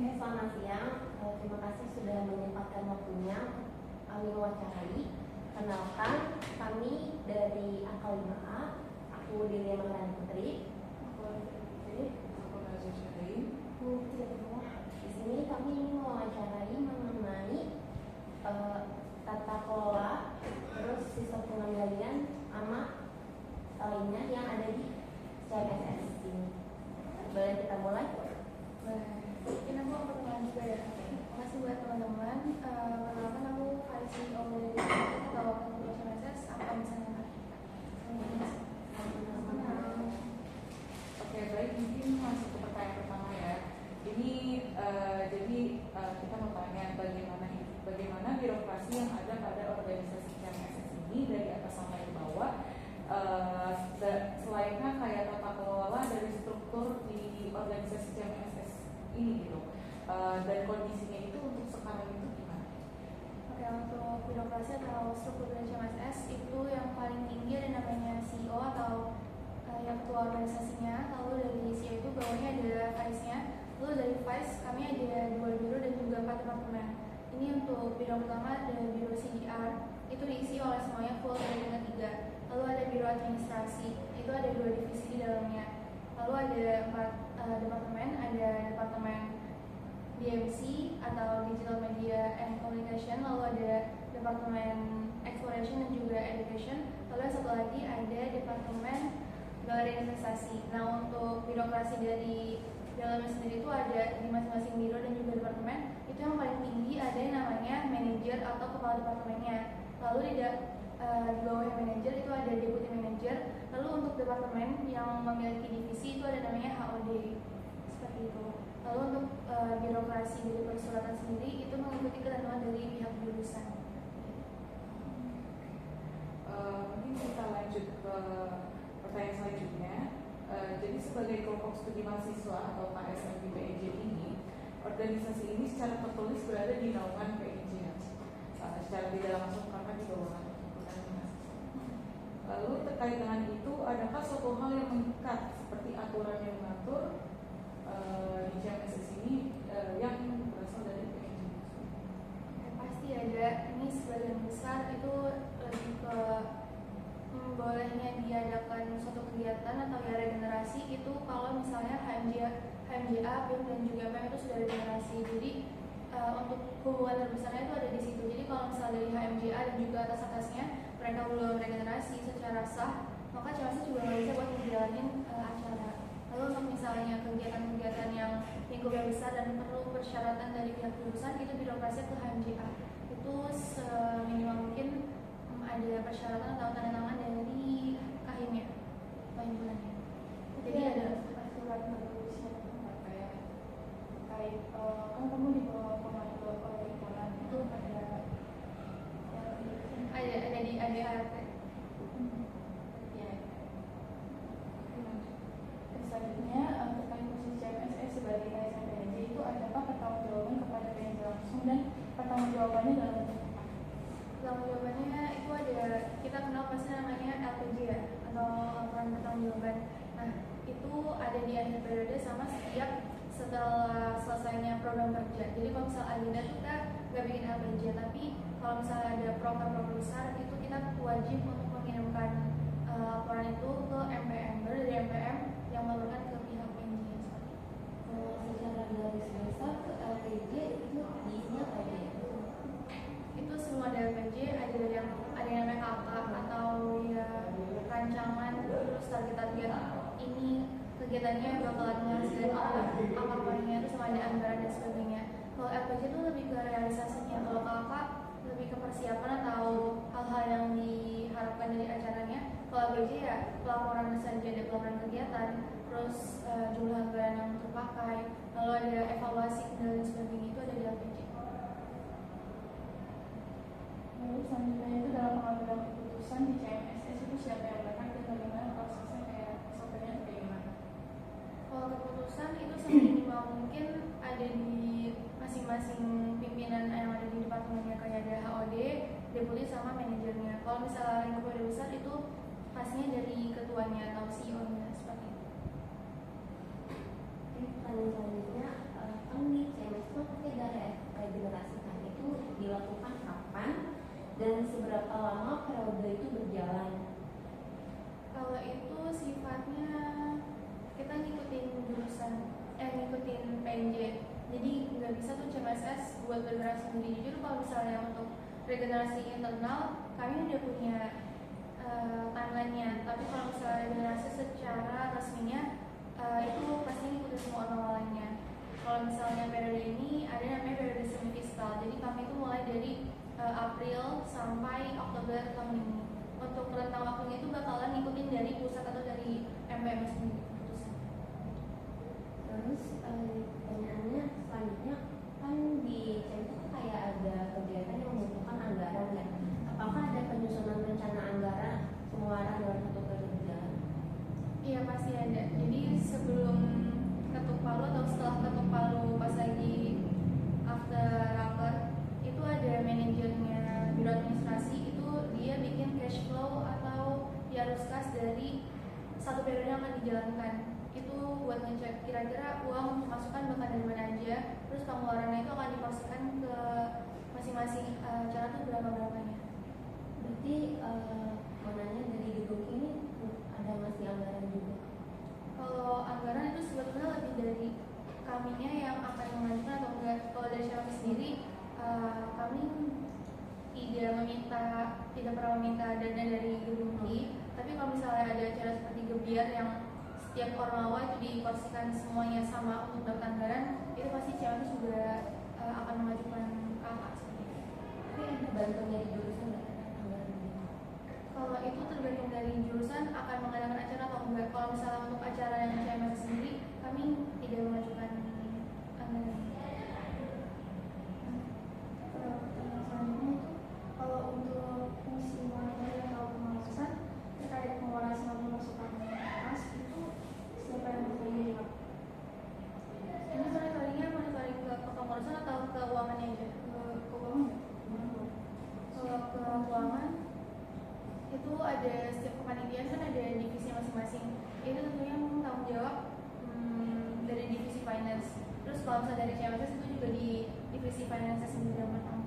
Selamat siang. Terima kasih sudah menyempatkan waktunya kami mewawancarai. Kenalkan, kami dari Akal 5A. Aku Delia Maharani Putri. Aku Nazar Syahrin. Di sini kami ingin mewawancarai mengenai tata kelola, terus sistem pengendalian sama lainnya yang ada di CMSS ini. Boleh kita mulai? Mungkin aku perkenalan juga ya. Makasih buat teman-teman. Perkenalkan aku Faisi Omri atau Wakil Ketua CMSS apa misalnya. Oke, baik, mungkin masuk ke pertanyaan pertama ya. Ini kita mau tanya bagaimana birokrasi yang ada pada organisasi CMSS ini dari atas sampai bawah, selainnya kayak tata kelola dari struktur di organisasi CMSS ini gitu, dan kondisinya itu untuk sekarang itu gimana? Oke, untuk birokrasi atau struktur dari CMSS itu yang paling tinggi ada namanya CEO atau yang ketua organisasinya. Lalu dari CEO itu bawahnya ada vice-nya. Lalu dari vice kami ada 2 biro dan juga 4 departemen. Ini untuk biro pertama ada biro CDR, itu diisi oleh semuanya full dari tingkat 3. Lalu ada biro administrasi, itu ada 2 divisi di dalamnya. Lalu ada 4 departemen, ada departemen DMC atau Digital Media and Communication, lalu ada departemen Exploration dan juga Education, lalu satu lagi ada departemen Galeri Investasi. Nah, untuk birokrasi dari dalamnya sendiri itu ada di masing-masing biro dan juga departemen. Itu yang paling tinggi ada yang namanya manajer atau kepala departemennya. Lalu di bawah manajer itu ada deputy manager. Lalu untuk departemen yang memiliki divisi itu ada namanya HOD. Seperti itu. Lalu untuk birokrasi dari persuratan sendiri itu mengikuti ketentuan dari pihak jurusan. Mungkin kita lanjut ke pertanyaan selanjutnya. Jadi sebagai kelompok studi mahasiswa atau KSM di PEJ ini, organisasi ini secara tertulis berada di naungan PEJ, secara tidak langsung karena di bawah. Lalu terkait dengan itu, adakah suatu hal yang mengikat seperti aturan yang mengatur di CMSS ini yang berasal dari PEJ? Pasti ada. Ini sebagian besar itu lebih ke bolehnya diadakan suatu kegiatan atau ya regenerasi itu kalau misalnya HMJA, BEM dan juga MEM itu sudah regenerasi. Jadi untuk hubungan terbesarnya itu ada di situ. Jadi kalau misalnya dari HMJA dan juga atas-atasnya mereka belum regenerasi secara sah, maka CMSS juga nggak bisa buat menjalanin acara. Lalu untuk misalnya kegiatan-kegiatan yang lingkupnya besar dan perlu persyaratan dari pihak jurusan itu birokrasi ke HMJA. Itu seminimal mungkin ada persyaratan atau tanda tangan dari kahimnya atau himpunannya. Jadi ada surat tertulisnya terkait kan kamu di bawah komando oleh himpunan itu ada di ADART. Ya. Selanjutnya terkait posisi CMSS sebagai KSM PNJ itu adakah pertanggungjawaban kepada PNJ langsung dan pertanggungjawabannya dalam bentuk apa? Pertanggungjawabannya itu ada, kita kenal pasti namanya LPJ ya, atau laporan pertanggungjawaban. Nah, itu ada di akhir periode sama setelah selesainya program kerja. Jadi kalau misalnya agenda kita nggak bikin LPJ, tapi kalau misalnya ada program besar itu kita wajib untuk mengirimkan laporan itu ke MPM, baru dari MPM yang melaporkan ke pihak PNJ. Secara garis besar ke LPJ itu isinya apa aja? Itu semua dari LPJ ada yang namanya kakak atau ya rancangan, terus target-target ini kegiatannya bakalan menghasilkan apa poinnya, terus sama ada anggaran dan sebagainya. Kalau LPJ itu lebih ke realisasinya, kalau kakak lebih ke persiapan atau hal-hal yang diharapkan dari acaranya. Kalau LPJ ya pelaporan saja, ada pelaporan kegiatan, terus jumlah anggaran yang terpakai, lalu ada evaluasi dan sebagainya, itu ada di LPJ. Lalu selanjutnya itu dalam pengambilan keputusan di CMSS itu siapa yang berhak dan bagaimana prosesnya, kayak SOP-nya kayak gimana? Kalau keputusan itu seminimal mungkin ada di masing-masing pimpinan yang ada di departemennya, kayak ada HOD, deputi sama manajernya. Kalau misalnya lingkup yang besar itu pastinya dari ketuanya atau CEO-nya seperti itu. Pertanyaan selanjutnya, kan di CMSS periode itu berjalan? Kalau itu sifatnya kita ngikutin jurusan, ngikutin PNJ. Jadi nggak bisa tuh CMSS buat bergerak sendiri. Jujur kalau misalnya untuk regenerasi internal, kami udah punya timeline-nya. Tapi kalau misalnya regenerasi secara resminya, itu pasti ngikutin semua normal lainnya. Kalau misalnya periode ini ada namanya periode semi fiskal. Jadi kami itu mulai dari April sampai Oktober tahun ini. Untuk rentang waktunya itu bakalan ngikutin dari pusat atau dari MPM sendiri keputusan. Terus pertanyaannya selanjutnya, kan di CMT itu kayak ada kegiatan yang membutuhkan anggaran ya. Apakah ada penyusunan rencana anggaran pengeluaran dalam satu periode berjalan? Iya pasti ada. Jadi sebelum ketuk palu atau setelah ketuk palu pas lagi after raker itu ada manajernya biro administrasi, itu dia bikin cash flow atau diarus kas dari satu periode yang akan dijalankan. Itu buat ngecek kira-kira uang pemasukan bakal dari mana aja, terus pengeluarannya itu akan dipastikan ke masing-masing cara tuh berapa-berapanya. Berarti mananya dari gedung ini ada masih anggaran juga? Kalau anggaran itu sebetulnya lebih dari kaminya yang akan mengajukan atau enggak. Kalau dari kami sendiri, kami tidak pernah meminta dana dari gedung UI. Tapi kalau misalnya ada acara seperti gebiar yang setiap ormawa itu diporsikan semuanya sama untuk dapat anggaran, itu pasti CMS juga akan mengajukan kakak seperti itu. Tapi ada bantuan dari jurusan nggak anggaran gitu? Kalau itu tergantung dari jurusan akan mengadakan acara atau enggak. Kalau misalnya untuk acara yang CMS sendiri, kami tidak mengajukan anggaran. Pertanyaan selanjutnya itu, kalau untuk fungsi monitoring atau pengawasan terkait pengeluaran sama pemasukan kas itu siapa yang bertanggung jawab? Ini monitoring ke kepengurusan atau keuangannya aja? Keuangan ya? Kalau ke keuangan itu ada setiap kepanitiaan kan ada divisi masing-masing. Itu tentunya tanggung jawab dari divisi finance. Terus kalau misalnya dari CMS itu juga di divisi finance sendiri yang bertanggung